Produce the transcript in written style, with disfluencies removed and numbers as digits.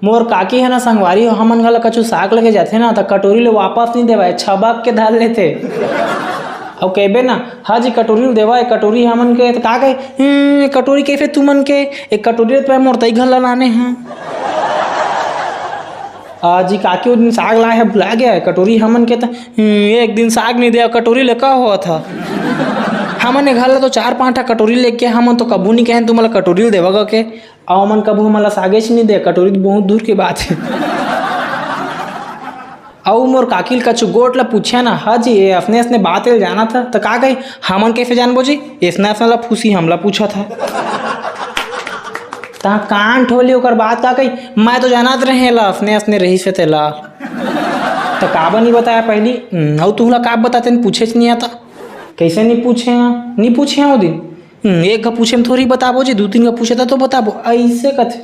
मोर काकी है ना संगवारी हो हमन घला कछु साग लगे जाथे ना तो कटोरी ले वापस नहीं देवाए छबक के धार लेथे और कहबे ना हाँ जी कटोरी देवा कटोरी हमन के तो का कहे कटोरी कैसे तुमन के एक कटोरी तो मोर तई घर लाने हैं जी काकी उस दिन साग लाए है भुला गया है कटोरी हमन के तो एक दिन साग नहीं दिया कटोरी ले का हुआ था हमन घर ला तो 4-5 कटोरी लेके हमन तो कबू नहीं कहें तुम कटोरी देवा के और मन कबू हमला सागे नहीं दे कटोरी बहुत दूर की बात है और मोर काकिल कछु गोट ला पूछा ना हाँ जी ये अपने बात जाना था तो का गई हमन कैसे जानबो जी इसने ला फूसी हमला पूछा था ता कान ठोली ओकर बात का कही मैं तो जानत रहे ला अपने रही से तेला तो काबा नहीं बताया पहली और तुहला का बताते पूछे नहीं आता कैसे नहीं पूछे नहीं पूछे वो दिन एक का पूछे में थोड़ी बताबो जी 2-3 का पूछे था तो बताबो ऐसे कथे